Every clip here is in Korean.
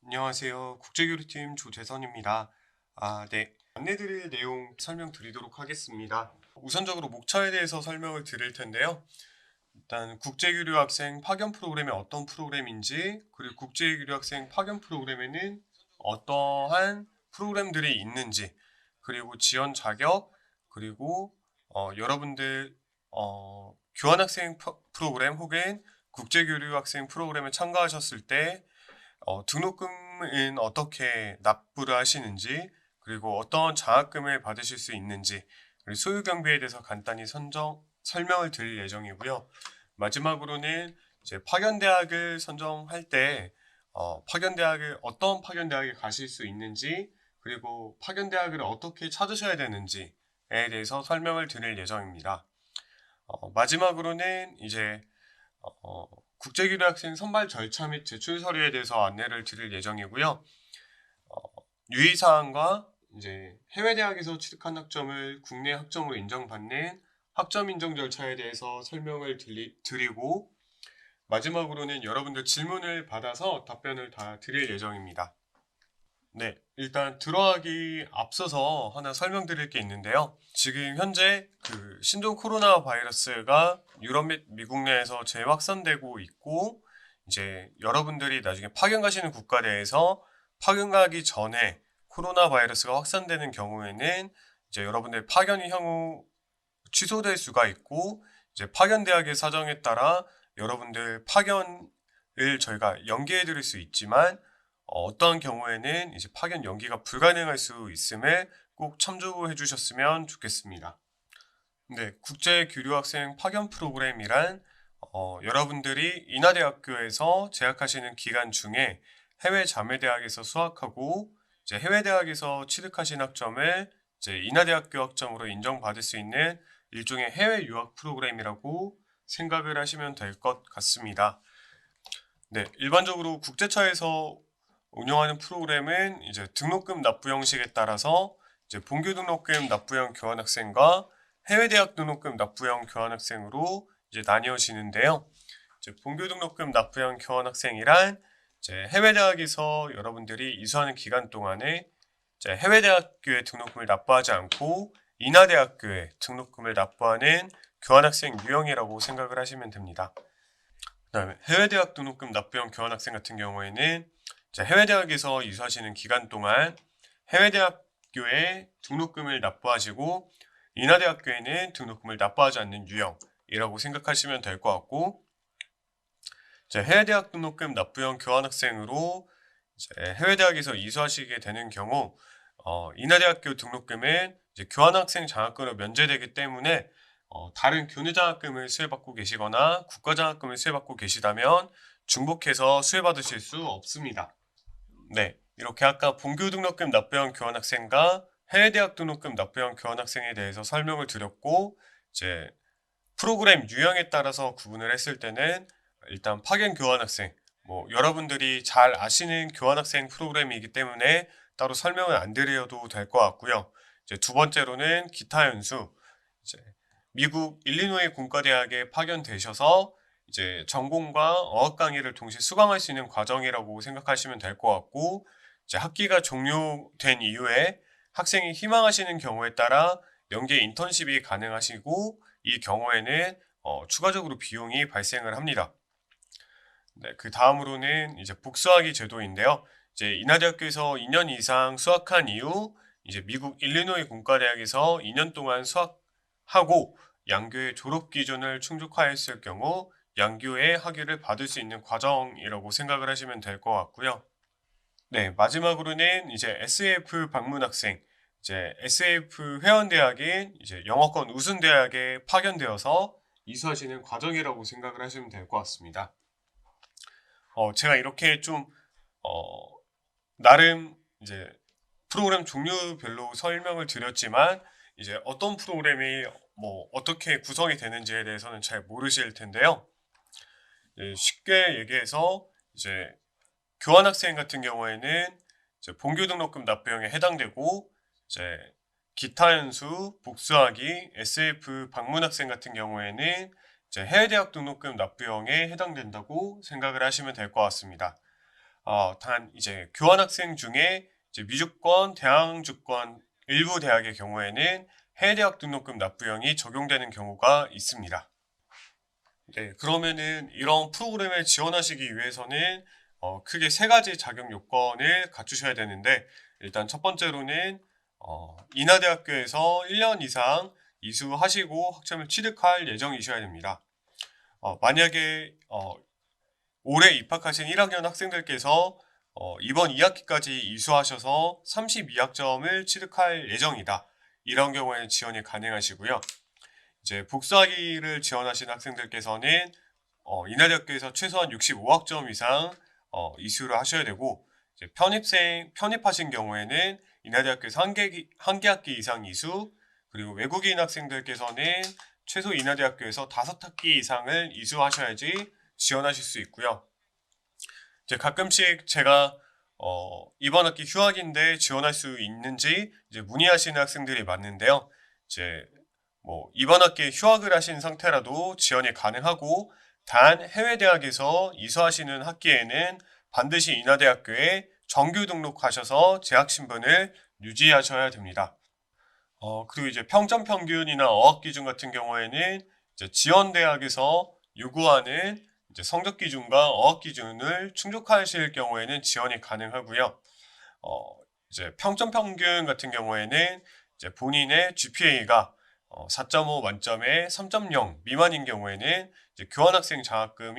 안녕하세요. 국제교류팀 조재선입니다. 네. 안내드릴 내용 설명드리도록 하겠습니다. 우선적으로 목차에 대해서 설명을 드릴 텐데요. 일단 국제교류 학생 파견 프로그램이 어떤 프로그램인지, 그리고 국제교류 학생 파견 프로그램에는 어떠한 프로그램들이 있는지, 그리고 지원 자격, 그리고 여러분들 교환학생 프로그램 혹은 국제교류 학생 프로그램에 참가하셨을 때 등록금은 어떻게 납부를 하시는지, 그리고 어떤 장학금을 받으실 수 있는지, 그리고 소유 경비에 대해서 간단히 설명을 드릴 예정이고요. 마지막으로는 이제 파견대학을 선정할 때 어떤 파견대학에 가실 수 있는지, 그리고 파견대학을 어떻게 찾으셔야 되는지에 대해서 설명을 드릴 예정입니다. 마지막으로는 이제 국제교류 학생 선발 절차 및 제출 서류에 대해서 안내를 드릴 예정이고요. 유의사항과 이제 해외 대학에서 취득한 학점을 국내 학점으로 인정받는 학점 인정 절차에 대해서 설명을 드리고, 마지막으로는 여러분들 질문을 받아서 답변을 다 드릴 예정입니다. 네, 일단 들어가기 앞서서 하나 설명드릴 게 있는데요. 지금 현재 그 신종 코로나 바이러스가 유럽 및 미국 내에서 재확산되고 있고, 이제 여러분들이 나중에 파견 가시는 국가대에서 파견 가기 전에 코로나 바이러스가 확산되는 경우에는 이제 여러분들 파견이 향후 취소될 수가 있고, 이제 파견 대학의 사정에 따라 여러분들 파견을 저희가 연기해 드릴 수 있지만, 어떠한 경우에는 이제 파견 연기가 불가능할 수 있음을 꼭 참조해 주셨으면 좋겠습니다. 네, 국제 교류 학생 파견 프로그램이란 여러분들이 인하대학교에서 재학하시는 기간 중에 해외 자매대학에서 수학하고 이제 해외 대학에서 취득하신 학점을 이제 인하대학교 학점으로 인정받을 수 있는 일종의 해외 유학 프로그램이라고 생각을 하시면 될 것 같습니다. 네, 일반적으로 국제차에서 운영하는 프로그램은 이제 등록금 납부 형식에 따라서 이제 본교 등록금 납부형 교환학생과 해외 대학 등록금 납부형 교환학생으로 이제 나뉘어지는데요. 이제 본교 등록금 납부형 교환학생이란 이제 해외 대학에서 여러분들이 이수하는 기간 동안에 이제 해외 대학교에 등록금을 납부하지 않고 인하 대학교에 등록금을 납부하는 교환학생 유형이라고 생각을 하시면 됩니다. 그다음에 해외 대학 등록금 납부형 교환학생 같은 경우에는 이제 해외 대학에서 이수하시는 기간 동안 해외 대학교에 등록금을 납부하시고 인하 대학교에는 등록금을 납부하지 않는 유형이라고 생각하시면 될 것 같고, 이제 해외 대학 등록금 납부형 교환학생으로 이제 해외 대학에서 이수하시게 되는 경우 인하 대학교 등록금은 이제 교환학생 장학금으로 면제되기 때문에 다른 교내 장학금을 수혜받고 계시거나 국가 장학금을 수혜받고 계시다면 중복해서 수혜받으실 수 없습니다. 네, 이렇게 아까 본교 등록금 납부형 교환학생과 해외 대학 등록금 납부형 교환학생에 대해서 설명을 드렸고, 이제 프로그램 유형에 따라서 구분을 했을 때는 일단 파견 교환학생, 뭐 여러분들이 잘 아시는 교환학생 프로그램이기 때문에 따로 설명을 안 드려도 될 것 같고요. 이제 두 번째로는 기타 연수, 이제 미국 일리노이 공과대학에 파견되셔서 이제 전공과 어학 강의를 동시에 수강할 수 있는 과정이라고 생각하시면 될 것 같고, 이제 학기가 종료된 이후에 학생이 희망하시는 경우에 따라 연계 인턴십이 가능하시고, 이 경우에는 추가적으로 비용이 발생을 합니다. 네, 그 다음으로는 이제 복수학위 제도인데요. 이제 인하대학교에서 2년 이상 수학한 이후 이제 미국 일리노이 공과대학에서 2년 동안 수학하고 양교의 졸업 기준을 충족하였을 경우 양교의 학위를 받을 수 있는 과정이라고 생각을 하시면 될 것 같고요. 네, 마지막으로는 이제 SF 방문 학생, 이제 SF 회원대학인 이제 영어권 우수대학에 파견되어서 이수하시는 과정이라고 생각을 하시면 될 것 같습니다. 제가 이렇게 좀 나름 이제 프로그램 종류별로 설명을 드렸지만, 이제 어떤 프로그램이 뭐 어떻게 구성이 되는지에 대해서는 잘 모르실 텐데요. 쉽게 얘기해서 이제 교환학생 같은 경우에는 이제 본교 등록금 납부형에 해당되고, 이제 기타 연수, 복수학위, SF 방문학생 같은 경우에는 이제 해외대학 등록금 납부형에 해당된다고 생각을 하시면 될 것 같습니다. 단 이제 교환학생 중에 이제 미주권, 대항주권 일부 대학의 경우에는 해외 대학 등록금 납부형이 적용되는 경우가 있습니다. 네, 그러면은 이런 프로그램에 지원하시기 위해서는 크게 세 가지 자격 요건을 갖추셔야 되는데, 일단 첫 번째로는 인하대학교에서 1년 이상 이수하시고 학점을 취득할 예정이셔야 됩니다. 만약에 올해 입학하신 1학년 학생들께서 이번 2학기까지 이수하셔서 32학점을 취득할 예정이다, 이런 경우에는 지원이 가능하시고요. 이제 복수학위를 지원하신 학생들께서는 인하대학교에서 최소한 65학점 이상 이수를 하셔야 되고, 이제 편입하신 경우에는 인하대학교에서 한 개 학기 이상 이수, 그리고 외국인 학생들께서는 최소 인하대학교에서 5학기 이상을 이수하셔야지 지원하실 수 있고요. 이제 가끔씩 제가 이번 학기 휴학인데 지원할 수 있는지 이제 문의하시는 학생들이 많은데요. 이제 이번 학기에 휴학을 하신 상태라도 지원이 가능하고, 단 해외 대학에서 이수하시는 학기에는 반드시 인하대학교에 정규 등록하셔서 재학 신분을 유지하셔야 됩니다. 그리고 이제 평점 평균이나 어학 기준 같은 경우에는 이제 지원 대학에서 요구하는 이제 성적 기준과 어학 기준을 충족하실 경우에는 지원이 가능하고요. 이제 평점 평균 같은 경우에는 이제 본인의 GPA가 4.5 만점에 3.0 미만인 경우에는 이제 교환학생 장학금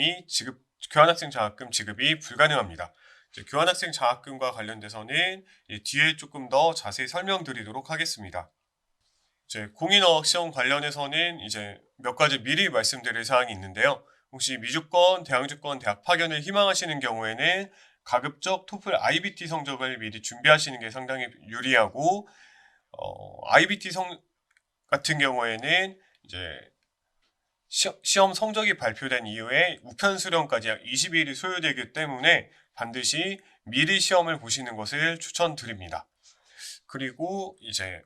지급이 불가능합니다. 이제 교환학생 장학금과 관련돼서는 뒤에 조금 더 자세히 설명드리도록 하겠습니다. 이제 공인어학 시험 관련해서는 이제 몇 가지 미리 말씀드릴 사항이 있는데요. 혹시 미주권, 대항주권 대학 파견을 희망하시는 경우에는 가급적 토플 IBT 성적을 미리 준비하시는 게 상당히 유리하고, IBT 같은 경우에는 이제 시험 성적이 발표된 이후에 우편 수령까지 약 20일이 소요되기 때문에 반드시 미리 시험을 보시는 것을 추천드립니다. 그리고 이제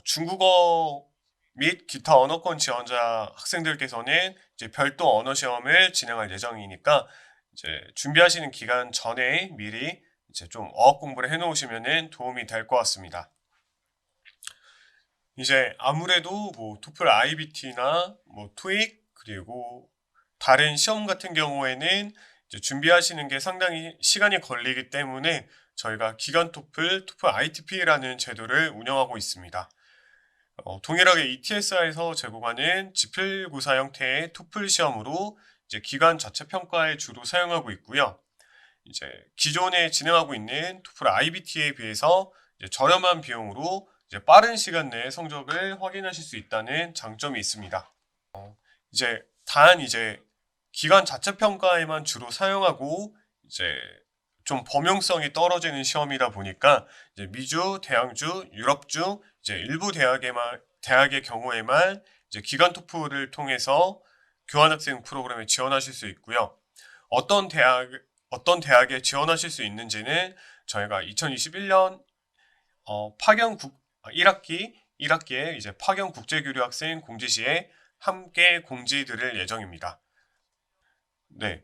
중국어 및 기타 언어권 지원자 학생들께서는 이제 별도 언어 시험을 진행할 예정이니까 이제 준비하시는 기간 전에 미리 이제 좀 어학 공부를 해놓으시면 도움이 될 것 같습니다. 이제 아무래도 토플 IBT나 토익 그리고 다른 시험 같은 경우에는 이제 준비하시는 게 상당히 시간이 걸리기 때문에 저희가 기간 토플 ITP라는 제도를 운영하고 있습니다. 동일하게 ETS에서 제공하는 지필고사 형태의 토플 시험으로 이제 기간 자체 평가에 주로 사용하고 있고요. 이제 기존에 진행하고 있는 토플 IBT에 비해서 이제 저렴한 비용으로 이제 빠른 시간 내에 성적을 확인하실 수 있다는 장점이 있습니다. 이제 기간 자체 평가에만 주로 사용하고 이제 좀 범용성이 떨어지는 시험이다 보니까 이제 미주, 대항주, 유럽주 이제 일부 대학의 경우에만 이제 기간 토플을 통해서 교환학생 프로그램에 지원하실 수 있고요. 어떤 대학에 지원하실 수 있는지는 저희가 2021년 파견 1학기에 이제 파견 국제교류 학생 공지 시에 함께 공지 드릴 예정입니다. 네,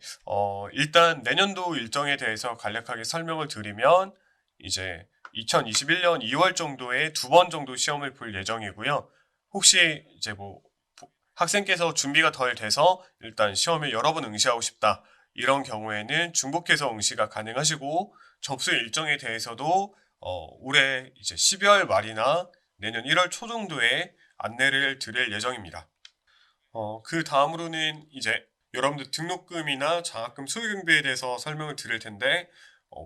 일단 내년도 일정에 대해서 간략하게 설명을 드리면 이제 2021년 2월 정도에 2번 정도 시험을 볼 예정이고요. 혹시 이제 학생께서 준비가 덜 돼서 일단 시험에 여러 번 응시하고 싶다, 이런 경우에는 중복해서 응시가 가능하시고, 접수 일정에 대해서도 올해 이제 12월 말이나 내년 1월 초 정도에 안내를 드릴 예정입니다. 그 다음으로는 이제 여러분들 등록금이나 장학금 소요 경비에 대해서 설명을 드릴 텐데,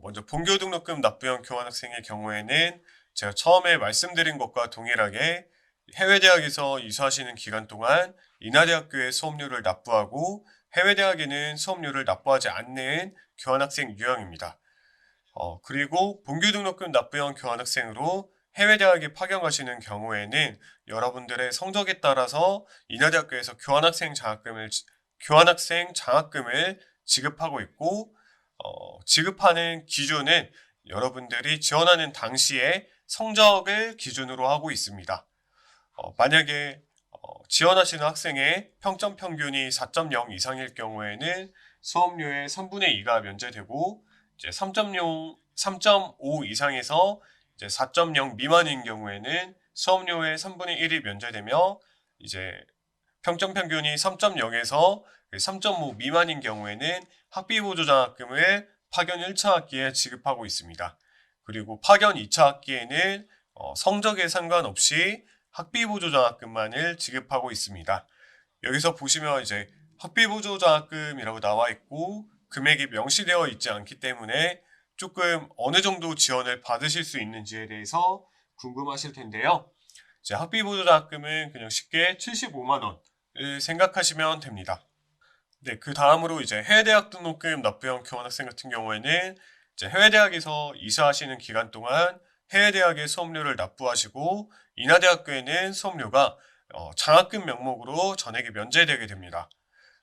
먼저 본교 등록금 납부형 교환학생의 경우에는 제가 처음에 말씀드린 것과 동일하게 해외 대학에서 이수하시는 기간 동안 인하대학교에 수업료를 납부하고 해외 대학에는 수업료를 납부하지 않는 교환학생 유형입니다. 그리고 본교 등록금 납부형 교환학생으로 해외 대학에 파견 가시는 경우에는 여러분들의 성적에 따라서 인하대학교에서 교환학생 장학금을 지급하고 있고, 지급하는 기준은 여러분들이 지원하는 당시에 성적을 기준으로 하고 있습니다. 만약에 지원하시는 학생의 평점 평균이 4.0 이상일 경우에는 수업료의 3분의 2가 면제되고, 이제 3.5 이상에서 이제 4.0 미만인 경우에는 수업료의 3분의 1이 면제되며 이제 평점 평균이 3.0에서 3.5 미만인 경우에는 학비 보조 장학금을 파견 1차 학기에 지급하고 있습니다. 그리고 파견 2차 학기에는 성적에 상관없이 학비 보조 장학금만을 지급하고 있습니다. 여기서 보시면 이제 학비 보조 장학금이라고 나와 있고 금액이 명시되어 있지 않기 때문에 조금 어느 정도 지원을 받으실 수 있는지에 대해서 궁금하실 텐데요. 이제 학비 보조 장학금은 그냥 쉽게 75만 원을 생각하시면 됩니다. 네, 그 다음으로 이제 해외대학 등록금 납부형 교환학생 같은 경우에는 이제 해외대학에서 이사하시는 기간 동안 해외대학의 수업료를 납부하시고 인하대학교에는 수업료가 장학금 명목으로 전액이 면제되게 됩니다.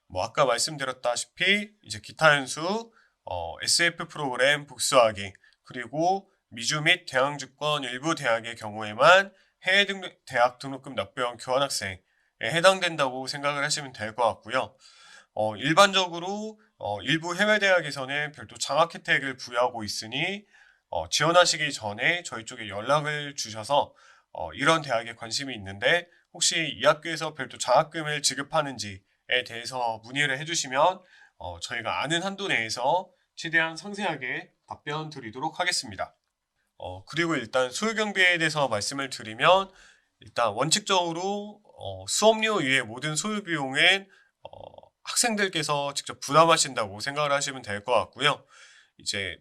뭐 아까 말씀드렸다시피 이제 기타 연수, SF 프로그램 복수하기, 그리고 미주 및 대항주권 일부 대학의 경우에만 대학 등록금 납부형 교환학생에 해당된다고 생각을 하시면 될 것 같고요. 일반적으로 일부 해외 대학에서는 별도 장학 혜택을 부여하고 있으니 지원하시기 전에 저희 쪽에 연락을 주셔서 이런 대학에 관심이 있는데 혹시 이 학교에서 별도 장학금을 지급하는지에 대해서 문의를 해주시면 저희가 아는 한도 내에서 최대한 상세하게 답변 드리도록 하겠습니다. 그리고 일단 수요 경비에 대해서 말씀을 드리면 일단 원칙적으로 수업료 이외의 모든 소요 비용은 학생들께서 직접 부담하신다고 생각을 하시면 될 것 같고요. 이제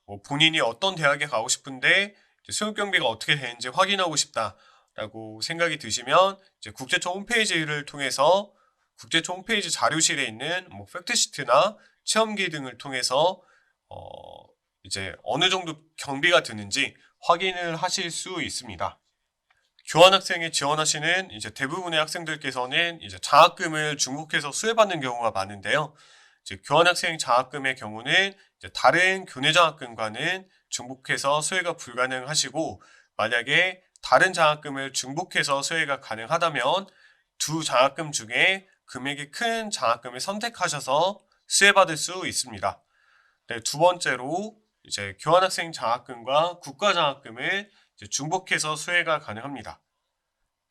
뭐 본인이 어떤 대학에 가고 싶은데 수요 경비가 어떻게 되는지 확인하고 싶다라고 생각이 드시면 이제 국제청 홈페이지를 통해서 국제청 홈페이지 자료실에 있는 뭐 팩트시트나 체험기 등을 통해서 이제 어느 정도 경비가 드는지 확인을 하실 수 있습니다. 교환학생에 지원하시는 이제 대부분의 학생들께서는 이제 장학금을 중복해서 수혜받는 경우가 많은데요. 이제 교환학생 장학금의 경우는 이제 다른 교내 장학금과는 중복해서 수혜가 불가능하시고 만약에 다른 장학금을 중복해서 수혜가 가능하다면 두 장학금 중에 금액이 큰 장학금을 선택하셔서 수혜받을 수 있습니다. 네, 두 번째로 이제 교환학생 장학금과 국가장학금을 이제 중복해서 수혜가 가능합니다.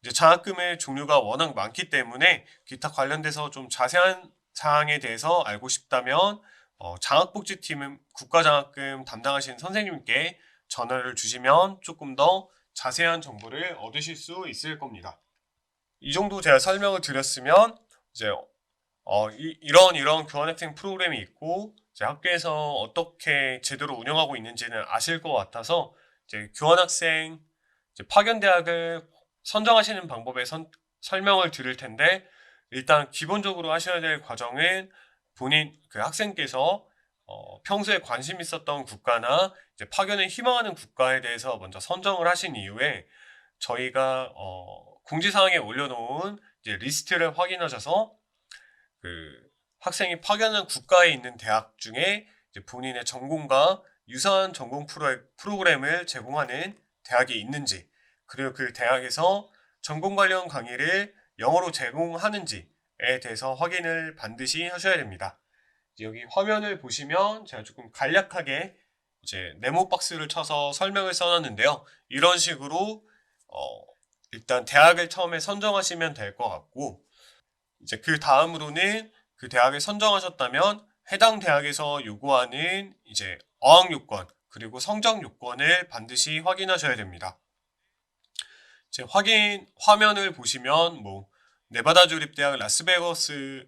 이제 장학금의 종류가 워낙 많기 때문에 기타 관련돼서 좀 자세한 사항에 대해서 알고 싶다면 장학복지팀은 국가장학금 담당하시는 선생님께 전화를 주시면 조금 더 자세한 정보를 얻으실 수 있을 겁니다. 이 정도 제가 설명을 드렸으면 이제 이런 교환학생 프로그램이 있고 이제 학교에서 어떻게 제대로 운영하고 있는지는 아실 것 같아서 이제 교환학생 이제 파견대학을 선정하시는 방법에 설명을 드릴 텐데 일단 기본적으로 하셔야 될 과정은 본인 그 학생께서 평소에 관심 있었던 국가나 이제 파견을 희망하는 국가에 대해서 먼저 선정을 하신 이후에 저희가 공지사항에 올려놓은 이제 리스트를 확인하셔서 그 학생이 파견한 국가에 있는 대학 중에 이제 본인의 전공과 유사한 전공 프로그램을 제공하는 대학이 있는지, 그리고 그 대학에서 전공 관련 강의를 영어로 제공하는지에 대해서 확인을 반드시 하셔야 됩니다. 여기 화면을 보시면 제가 조금 간략하게 이제 네모 박스를 쳐서 설명을 써놨는데요. 이런 식으로 일단 대학을 처음에 선정하시면 될 것 같고 이제 그 다음으로는 그 대학을 선정하셨다면 해당 대학에서 요구하는 이제 어학 요건 그리고 성적 요건을 반드시 확인하셔야 됩니다. 이제 화면을 보시면 뭐 네바다 주립대학 라스베거스에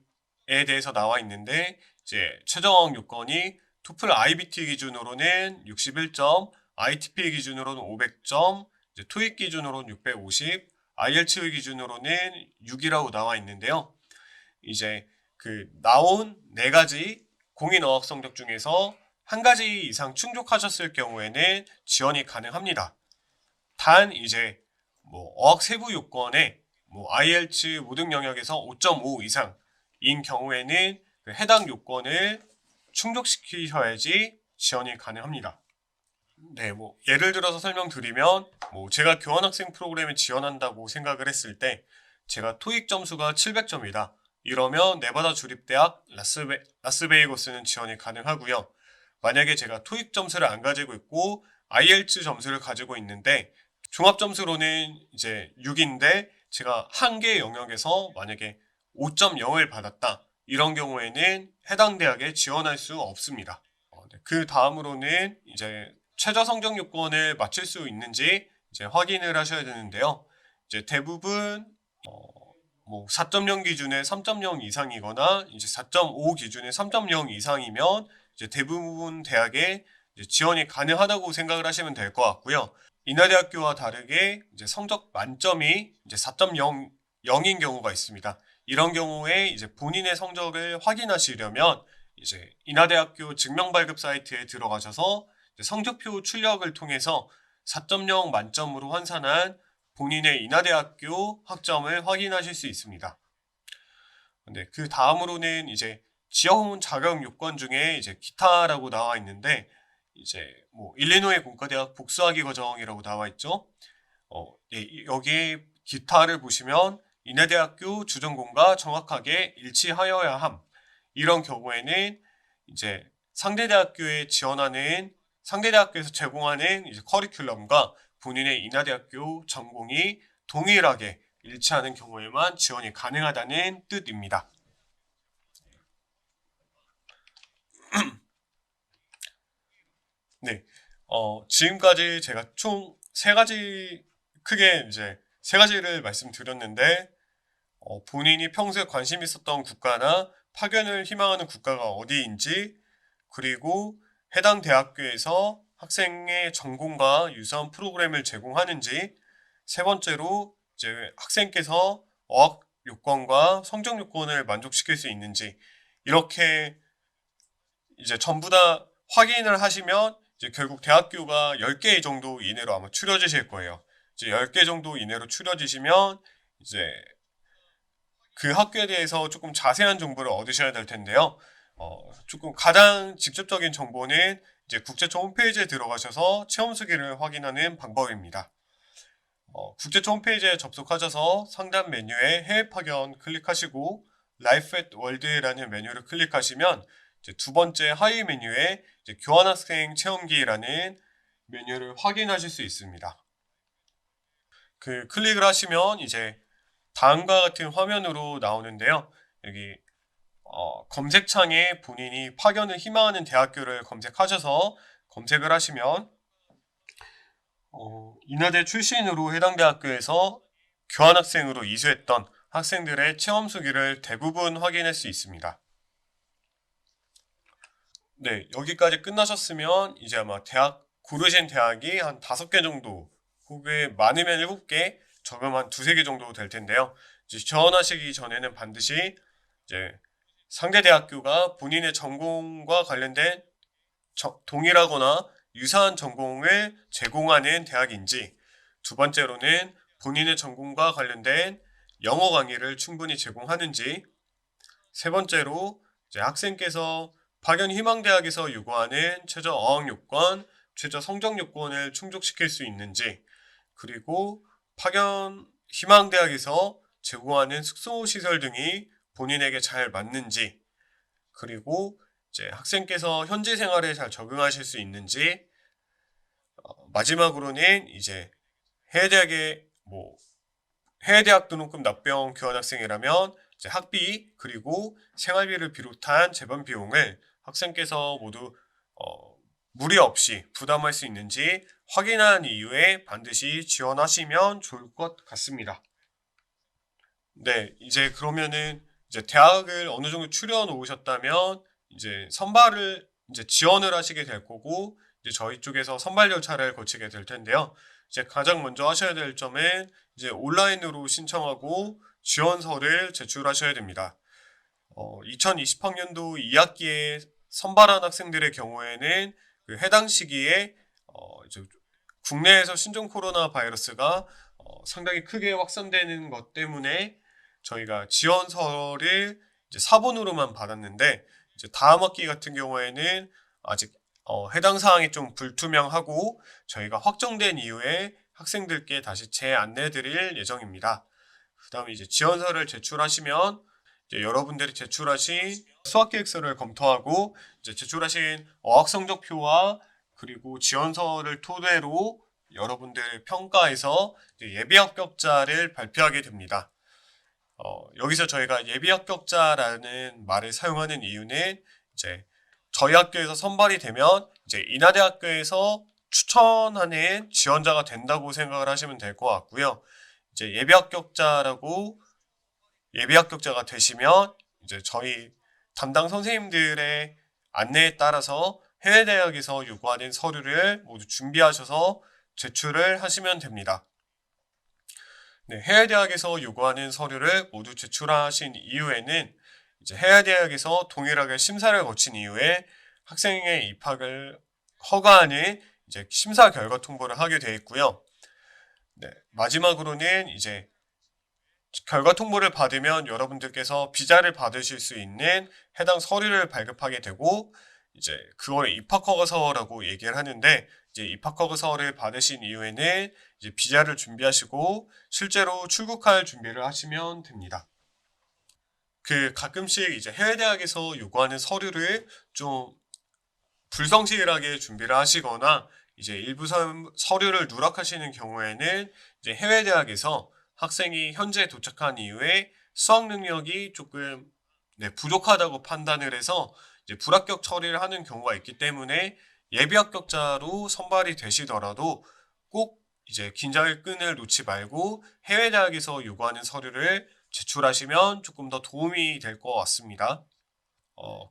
대해서 나와 있는데 이제 최저 어학 요건이 토플 IBT 기준으로는 61점, ITP 기준으로는 500점, 이제 토익 기준으로는 650, IELTS 기준으로는 6이라고 나와 있는데요. 이제 그 나온 네 가지 공인 어학 성적 중에서 한 가지 이상 충족하셨을 경우에는 지원이 가능합니다. 단 이제 뭐 어학 세부 요건에 뭐 IELTS 모든 영역에서 5.5 이상인 경우에는 그 해당 요건을 충족시키셔야지 지원이 가능합니다. 네, 뭐 예를 들어서 설명드리면 뭐 제가 교환학생 프로그램에 지원한다고 생각을 했을 때 제가 토익 점수가 700점이다. 이러면 네바다 주립대학 라스베이거스는 지원이 가능하고요. 만약에 제가 토익 점수를 안 가지고 있고 IELTS 점수를 가지고 있는데 종합 점수로는 이제 6인데 제가 한 개 영역에서 만약에 5.0을 받았다. 이런 경우에는 해당 대학에 지원할 수 없습니다. 네. 그 다음으로는 이제 최저 성적 요건을 맞출 수 있는지 이제 확인을 하셔야 되는데요. 이제 대부분 뭐 4.0 기준에 3.0 이상이거나 이제 4.5 기준에 3.0 이상이면 이제 대부분 대학에 이제 지원이 가능하다고 생각을 하시면 될 것 같고요. 인하대학교와 다르게 이제 성적 만점이 이제 4.0인 경우가 있습니다. 이런 경우에 이제 본인의 성적을 확인하시려면 이제 인하대학교 증명발급 사이트에 들어가셔서 성적표 출력을 통해서 4.0 만점으로 환산한 본인의 인하대학교 학점을 확인하실 수 있습니다. 네, 그 다음으로는 이제 지원 자격 요건 중에 이제 기타라고 나와 있는데 이제 뭐 일리노이 공과대학 복수학위 과정이라고 나와 있죠. 예, 여기 기타를 보시면 인하대학교 주전공과 정확하게 일치하여야 함. 이런 경우에는 이제 상대대학교에서 제공하는 이제 커리큘럼과 본인의 인하대학교 전공이 동일하게 일치하는 경우에만 지원이 가능하다는 뜻입니다. 네, 지금까지 제가 총 크게 이제 세 가지를 말씀드렸는데, 본인이 평소에 관심 있었던 국가나 파견을 희망하는 국가가 어디인지, 그리고 해당 대학교에서 학생의 전공과 유사한 프로그램을 제공하는지, 세 번째로 이제 학생께서 어학 요건과 성적 요건을 만족시킬 수 있는지, 이렇게 이제 전부 다 확인을 하시면 이제 결국 대학교가 10개 정도 이내로 아마 추려지실 거예요. 이제 10개 정도 이내로 추려지시면 이제 그 학교에 대해서 조금 자세한 정보를 얻으셔야 될 텐데요. 조금 가장 직접적인 정보는 이제 국제처 홈페이지에 들어가셔서 체험 수기를 확인하는 방법입니다. 국제처 홈페이지에 접속하셔서 상단 메뉴에 해외 파견 클릭하시고 Life at World라는 메뉴를 클릭하시면 이제 두 번째 하위 메뉴에 이제 교환학생 체험기라는 메뉴를 확인하실 수 있습니다. 그 클릭을 하시면 이제 다음과 같은 화면으로 나오는데요. 여기 검색창에 본인이 파견을 희망하는 대학교를 검색하셔서 검색을 하시면 인하대 출신으로 해당 대학교에서 교환학생으로 이수했던 학생들의 체험 수기를 대부분 확인할 수 있습니다. 네, 여기까지 끝나셨으면 이제 아마 고르신 대학이 한 5개 정도, 혹은 많으면 7개, 적으면 한 2-3개 정도 될 텐데요. 이제 지원하시기 전에는 반드시 이제 상대 대학교가 본인의 전공과 관련된 동일하거나 유사한 전공을 제공하는 대학인지, 두 번째로는 본인의 전공과 관련된 영어 강의를 충분히 제공하는지, 세 번째로 이제 학생께서 파견 희망대학에서 요구하는 최저 어학 요건, 최저 성적 요건을 충족시킬 수 있는지, 그리고 파견 희망대학에서 제공하는 숙소 시설 등이 본인에게 잘 맞는지, 그리고 이제 학생께서 현지 생활에 잘 적응하실 수 있는지, 마지막으로는 이제 해외대학 등록금 납병 교환학생이라면 이제 학비 그리고 생활비를 비롯한 재반 비용을 학생께서 모두 무리 없이 부담할 수 있는지 확인한 이후에 반드시 지원하시면 좋을 것 같습니다. 네, 이제 그러면은 이제 대학을 어느 정도 추려 놓으셨다면 이제 지원을 하시게 될 거고, 이제 저희 쪽에서 선발 절차를 거치게 될 텐데요. 이제 가장 먼저 하셔야 될 점은 이제 온라인으로 신청하고 지원서를 제출하셔야 됩니다. 2020학년도 2학기에 선발한 학생들의 경우에는 그 해당 시기에 이제 국내에서 신종 코로나 바이러스가 상당히 크게 확산되는 것 때문에 저희가 지원서를 이제 사본으로만 받았는데, 이제 다음 학기 같은 경우에는 아직 해당 사항이 좀 불투명하고 저희가 확정된 이후에 학생들께 다시 재안내 드릴 예정입니다. 그 다음에 이제 지원서를 제출하시면 이제 여러분들이 제출하신 수학 계획서를 검토하고 이제 제출하신 어학 성적표와 그리고 지원서를 토대로 여러분들의 평가에서 이제 예비 합격자를 발표하게 됩니다. 여기서 저희가 예비 합격자라는 말을 사용하는 이유는 이제 저희 학교에서 선발이 되면 이제 인하대학교에서 추천하는 지원자가 된다고 생각을 하시면 될 것 같고요. 이제 예비 합격자가 되시면 이제 저희 담당 선생님들의 안내에 따라서 해외 대학에서 요구하는 서류를 모두 준비하셔서 제출을 하시면 됩니다. 네, 해외 대학에서 요구하는 서류를 모두 제출하신 이후에는 이제 해외 대학에서 동일하게 심사를 거친 이후에 학생의 입학을 허가하는 이제 심사 결과 통보를 하게 되어 있고요. 네, 마지막으로는 이제 결과 통보를 받으면 여러분들께서 비자를 받으실 수 있는 해당 서류를 발급하게 되고 이제 그걸 입학허가서라고 얘기를 하는데 이제 입학허가서를 받으신 이후에는 이제 비자를 준비하시고 실제로 출국할 준비를 하시면 됩니다. 가끔씩 이제 해외 대학에서 요구하는 서류를 좀 불성실하게 준비를 하시거나 이제 일부 서류를 누락하시는 경우에는 이제 해외 대학에서 학생이 현재 도착한 이후에 수학 능력이 조금 부족하다고 판단을 해서 이제 불합격 처리를 하는 경우가 있기 때문에 예비 합격자로 선발이 되시더라도 꼭 이제 긴장의 끈을 놓지 말고 해외 대학에서 요구하는 서류를 제출하시면 조금 더 도움이 될 것 같습니다.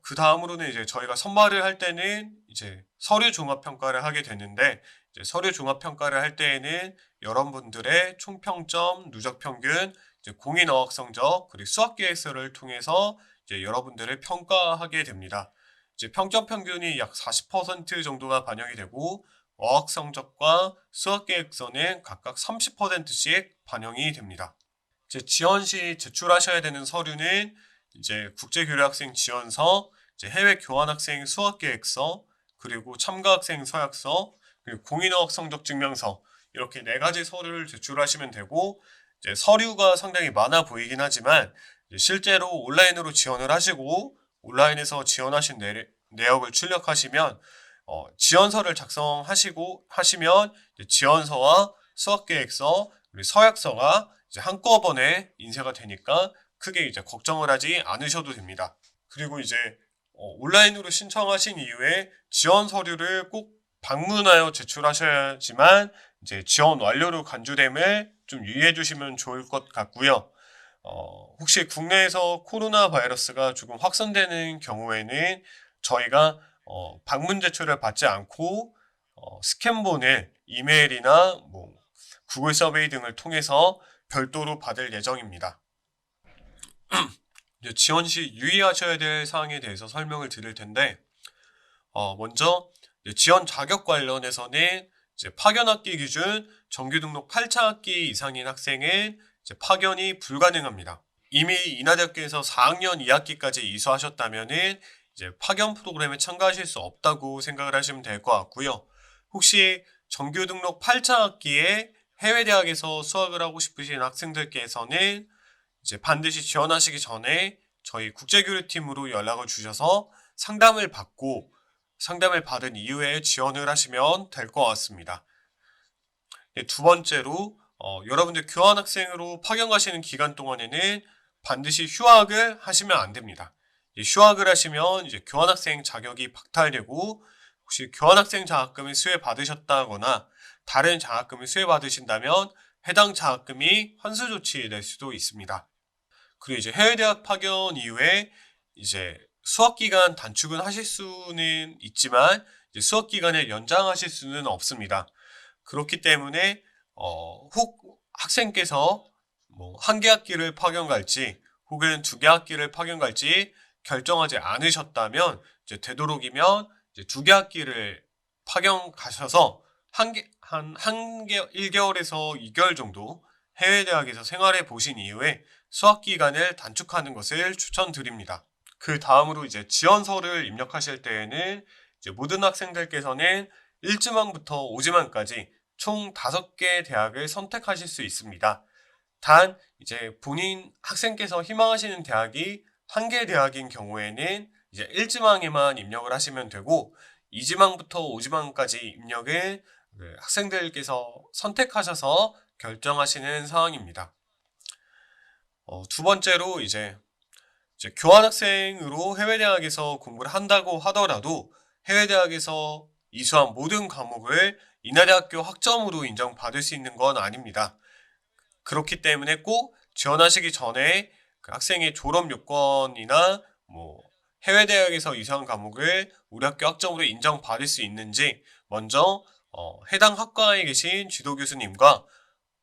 그 다음으로는 이제 저희가 선발을 할 때는 이제 서류 종합 평가를 하게 되는데 이제 서류 종합 평가를 할 때에는 여러분들의 총평점, 누적 평균, 이제 공인 어학 성적, 그리고 수학 계획서를 통해서 이제 여러분들을 평가하게 됩니다. 이제 평점 평균이 약 40% 정도가 반영이 되고 어학 성적과 수학 계획서는 각각 30%씩 반영이 됩니다. 이제 지원 시 제출하셔야 되는 서류는 이제 국제교류학생 지원서, 이제 해외 교환학생 수학계획서, 그리고 참가학생 서약서, 그리고 공인어학 성적 증명서 이렇게 4가지 서류를 제출하시면 되고 이제 서류가 상당히 많아 보이긴 하지만 실제로 온라인으로 지원을 하시고 온라인에서 지원하신 내역을 출력하시면 지원서를 작성하시고 하시면 지원서와 수학계획서 그리고 서약서가 이제 한꺼번에 인쇄가 되니까 크게 이제 걱정을 하지 않으셔도 됩니다. 그리고 이제 온라인으로 신청하신 이후에 지원 서류를 꼭 방문하여 제출하셔야지만 이제 지원 완료로 간주됨을 좀 유의해 주시면 좋을 것 같고요. 혹시 국내에서 코로나 바이러스가 조금 확산되는 경우에는 저희가 방문 제출을 받지 않고 스캔본을 이메일이나 뭐 구글 서베이 등을 통해서 별도로 받을 예정입니다. 이제 지원 시 유의하셔야 될 사항에 대해서 설명을 드릴 텐데 먼저 지원 자격 관련해서는 이제 파견학기 기준 정규 등록 8차 학기 이상인 학생은 이제 파견이 불가능합니다. 이미 인하대학교에서 4학년 2학기까지 이수하셨다면은 이제 파견 프로그램에 참가하실 수 없다고 생각을 하시면 될 것 같고요. 혹시 정규 등록 8차 학기에 해외 대학에서 수학을 하고 싶으신 학생들께서는 이제 반드시 지원하시기 전에 저희 국제교류팀으로 연락을 주셔서 상담을 받은 이후에 지원을 하시면 될 것 같습니다. 두 번째로 여러분들 교환학생으로 파견 가시는 기간 동안에는 반드시 휴학을 하시면 안 됩니다. 휴학을 하시면 이제 교환학생 자격이 박탈되고 혹시 교환학생 자격금을 수혜받으셨다거나 다른 장학금을 수혜받으신다면 해당 장학금이 환수 조치될 수도 있습니다. 그리고 이제 해외 대학 파견 이후에 이제 수학 기간 단축은 하실 수는 있지만 이제 수학 기간을 연장하실 수는 없습니다. 그렇기 때문에 혹 학생께서 뭐 1개 학기를 파견 갈지 혹은 2개 학기를 파견 갈지 결정하지 않으셨다면 이제 되도록이면 이제 2개 학기를 파견 가셔서 1개월에서 2개월 정도 해외 대학에서 생활해 보신 이후에 수학 기간을 단축하는 것을 추천드립니다. 그 다음으로 이제 지원서를 입력하실 때에는 이제 모든 학생들께서는 1지망부터 5지망까지 총 5개 대학을 선택하실 수 있습니다. 단 이제 본인 학생께서 희망하시는 대학이 한 개 대학인 경우에는 이제 1지망에만 입력을 하시면 되고 2지망부터 5지망까지 입력을 학생들께서 선택하셔서 결정하시는 상황입니다. 두 번째로 이제 교환학생으로 해외 대학에서 공부를 한다고 하더라도 해외 대학에서 이수한 모든 과목을 인하대학교 학점으로 인정받을 수 있는 건 아닙니다. 그렇기 때문에 꼭 지원하시기 전에 그 학생의 졸업 요건이나 해외 대학에서 이수한 과목을 우리 학교 학점으로 인정받을 수 있는지 먼저 해당 학과에 계신 지도 교수님과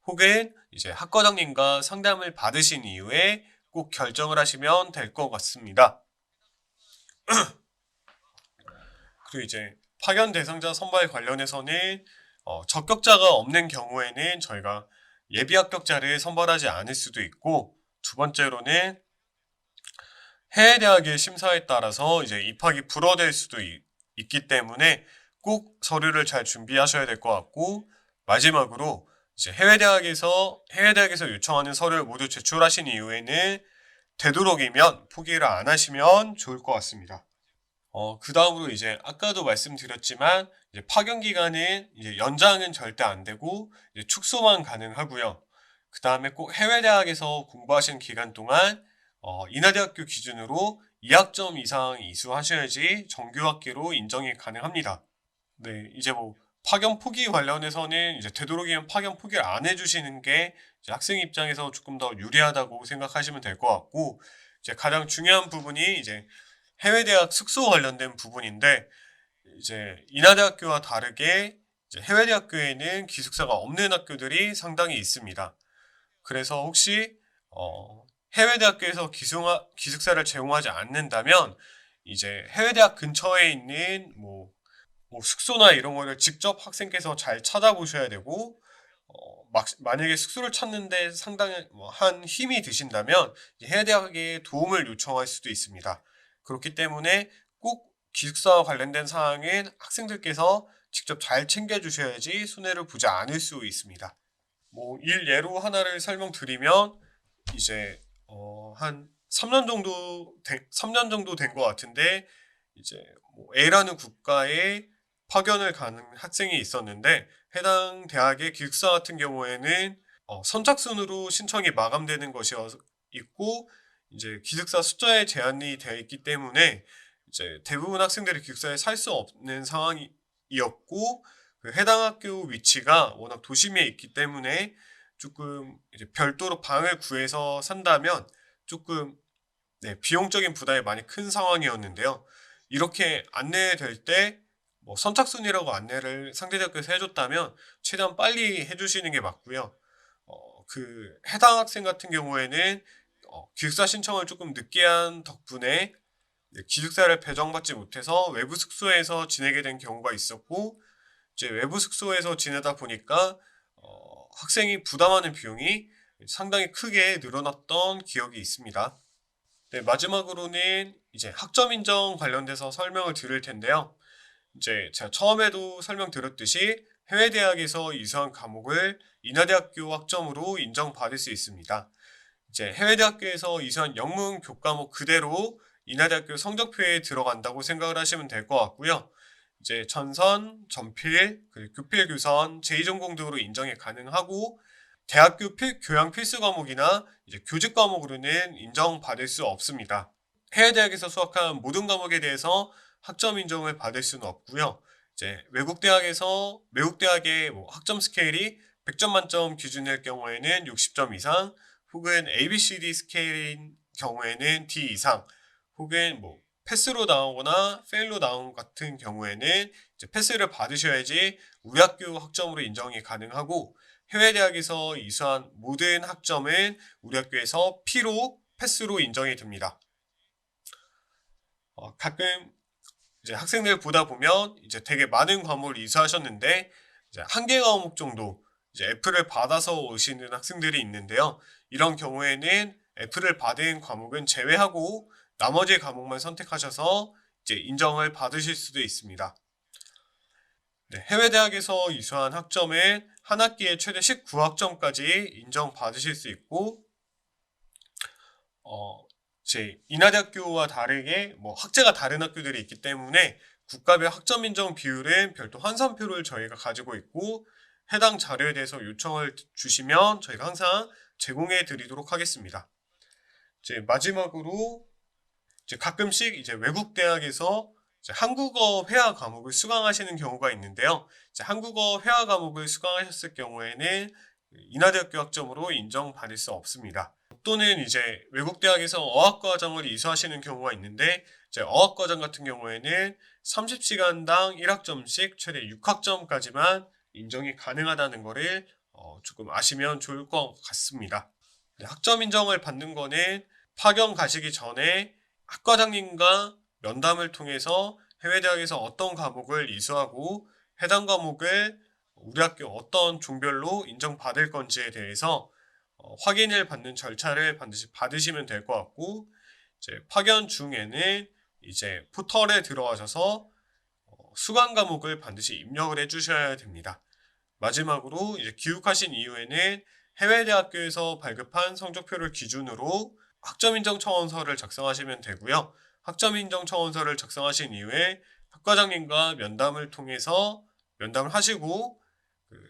혹은 이제 학과장님과 상담을 받으신 이후에 꼭 결정을 하시면 될 것 같습니다. 그리고 이제 파견 대상자 선발 관련해서는 적격자가 없는 경우에는 저희가 예비 합격자를 선발하지 않을 수도 있고, 두 번째로는 해외 대학의 심사에 따라서 이제 입학이 불허될 수도 있기 때문에 꼭 서류를 잘 준비하셔야 될 것 같고, 마지막으로 이제 해외 대학에서 요청하는 서류를 모두 제출하신 이후에는 되도록이면 포기를 안 하시면 좋을 것 같습니다. 그 다음으로 이제 아까도 말씀드렸지만 이제 파견 기간은 이제 연장은 절대 안 되고 이제 축소만 가능하고요. 그 다음에 꼭 해외 대학에서 공부하시는 기간 동안 인하대학교 기준으로 2학점 이상 이수하셔야지 정규학기로 인정이 가능합니다. 네, 이제 파견 포기 관련해서는 이제 되도록이면 파견 포기를 안 해주시는 게 이제 학생 입장에서 조금 더 유리하다고 생각하시면 될 것 같고, 이제 가장 중요한 부분이 이제 해외 대학 숙소 관련된 부분인데, 이제 인하대학교와 다르게 이제 해외 대학교에는 기숙사가 없는 학교들이 상당히 있습니다. 그래서 혹시 해외 대학교에서 기숙사를 제공하지 않는다면 이제 해외 대학 근처에 있는 숙소나 이런 거를 직접 학생께서 잘 찾아보셔야 되고, 만약에 숙소를 찾는데 상당히 한 힘이 드신다면 해외 대학에 도움을 요청할 수도 있습니다. 그렇기 때문에 꼭 기숙사와 관련된 사항은 학생들께서 직접 잘 챙겨주셔야지 손해를 보지 않을 수 있습니다. 예로 하나를 설명드리면 이제 한 3년 정도 된 것 같은데, 이제 A라는 국가에 파견을 가는 학생이 있었는데, 해당 대학의 기숙사 같은 경우에는 선착순으로 신청이 마감되는 것이 있고, 이제 기숙사 숫자에 제한이 되어 있기 때문에 이제 대부분 학생들이 기숙사에 살 수 없는 상황이었고, 그 해당 학교 위치가 워낙 도심에 있기 때문에 조금 이제 별도로 방을 구해서 산다면 조금 비용적인 부담이 많이 큰 상황이었는데요. 이렇게 안내될 때 선착순이라고 안내를 상대대학교에서 해줬다면 최대한 빨리 해주시는 게 맞고요. 그 해당 학생 같은 경우에는 기숙사 신청을 조금 늦게 한 덕분에 기숙사를 배정받지 못해서 외부 숙소에서 지내게 된 경우가 있었고, 이제 외부 숙소에서 지내다 보니까 학생이 부담하는 비용이 상당히 크게 늘어났던 기억이 있습니다. 네, 마지막으로는 이제 학점 인정 관련돼서 설명을 드릴 텐데요. 이제 제가 처음에도 설명드렸듯이 해외 대학에서 이수한 과목을 인하대학교 학점으로 인정받을 수 있습니다. 이제 해외 대학교에서 이수한 영문 교과목 그대로 인하대학교 성적표에 들어간다고 생각을 하시면 될 것 같고요. 이제 전선, 전필, 교필 교선, 제2전공 등으로 인정이 가능하고, 대학교 교양 필수 과목이나 이제 교직 과목으로는 인정받을 수 없습니다. 해외 대학에서 수학한 모든 과목에 대해서 학점 인정을 받을 수는 없고요. 이제 외국 대학의 학점 스케일이 100점 만점 기준일 경우에는 60점 이상, 혹은 ABCD 스케일인 경우에는 D 이상, 혹은 패스로 나오거나 페일로 나온 같은 경우에는 이제 패스를 받으셔야지 우리 학교 학점으로 인정이 가능하고, 해외 대학에서 이수한 모든 학점은 우리 학교에서 P로 패스로 인정이 됩니다. 가끔 이제 학생들 보다 보면 이제 되게 많은 과목을 이수하셨는데 이제 한 개 과목 정도 이제 F를 받아서 오시는 학생들이 있는데요. 이런 경우에는 F를 받은 과목은 제외하고 나머지 과목만 선택하셔서 이제 인정을 받으실 수도 있습니다. 네, 해외 대학에서 이수한 학점은 한 학기에 최대 19학점까지 인정받으실 수 있고, 제 인하대학교와 다르게 뭐 학제가 다른 학교들이 있기 때문에 국가별 학점 인정 비율은 별도 환산표를 저희가 가지고 있고 해당 자료에 대해서 요청을 주시면 저희가 항상 제공해 드리도록 하겠습니다. 이제 마지막으로 이제 가끔씩 이제 외국 대학에서 이제 한국어 회화 과목을 수강하시는 경우가 있는데요. 이제 한국어 회화 과목을 수강하셨을 경우에는 인하대학교 학점으로 인정받을 수 없습니다. 또는 이제 외국 대학에서 어학과정을 이수하시는 경우가 있는데 이제 어학과정 같은 경우에는 30시간당 1학점씩 최대 6학점까지만 인정이 가능하다는 것을 조금 아시면 좋을 것 같습니다. 네, 학점 인정을 받는 거는 파견 가시기 전에 학과장님과 면담을 통해서 해외 대학에서 어떤 과목을 이수하고 해당 과목을 우리 학교 어떤 종별로 인정받을 건지에 대해서 확인을 받는 절차를 반드시 받으시면 될 것 같고, 이제 파견 중에는 이제 포털에 들어가셔서 수강 과목을 반드시 입력을 해주셔야 됩니다. 마지막으로 이제 귀국하신 이후에는 해외 대학교에서 발급한 성적표를 기준으로 학점 인정 청원서를 작성하시면 되고요. 학점 인정 청원서를 작성하신 이후에 학과장님과 면담을 통해서 면담을 하시고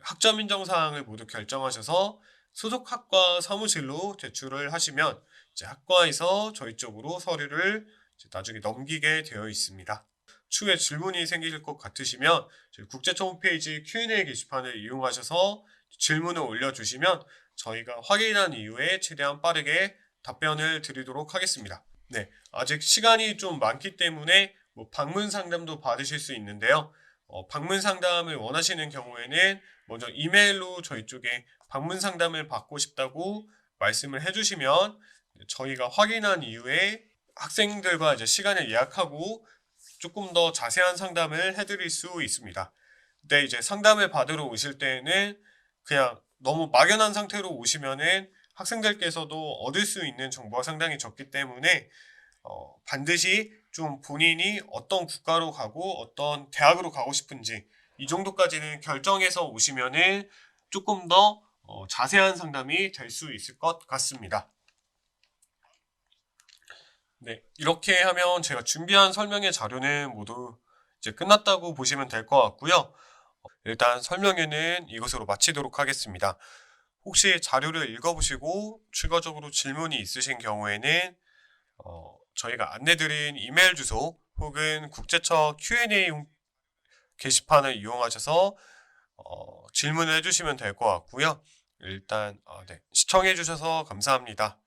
학점 인정 사항을 모두 결정하셔서 소속 학과 사무실로 제출을 하시면 이제 학과에서 저희 쪽으로 서류를 이제 나중에 넘기게 되어 있습니다. 추후에 질문이 생기실 것 같으시면 저희 국제처 홈페이지 Q&A 게시판을 이용하셔서 질문을 올려주시면 저희가 확인한 이후에 최대한 빠르게 답변을 드리도록 하겠습니다. 네, 아직 시간이 좀 많기 때문에 방문 상담도 받으실 수 있는데요. 방문 상담을 원하시는 경우에는 먼저 이메일로 저희 쪽에 방문 상담을 받고 싶다고 말씀을 해주시면 저희가 확인한 이후에 학생들과 이제 시간을 예약하고 조금 더 자세한 상담을 해드릴 수 있습니다. 근데 이제 상담을 받으러 오실 때는 그냥 너무 막연한 상태로 오시면은 학생들께서도 얻을 수 있는 정보가 상당히 적기 때문에 반드시 좀 본인이 어떤 국가로 가고 어떤 대학으로 가고 싶은지 이 정도까지는 결정해서 오시면은 조금 더 자세한 상담이 될 수 있을 것 같습니다. 네, 이렇게 하면 제가 준비한 설명의 자료는 모두 이제 끝났다고 보시면 될 것 같고요. 일단 설명회는 이것으로 마치도록 하겠습니다. 혹시 자료를 읽어보시고 추가적으로 질문이 있으신 경우에는 저희가 안내드린 이메일 주소 혹은 국제처 Q&A 게시판을 이용하셔서 질문을 해주시면 될 것 같고요. 일단 네, 시청해주셔서 감사합니다.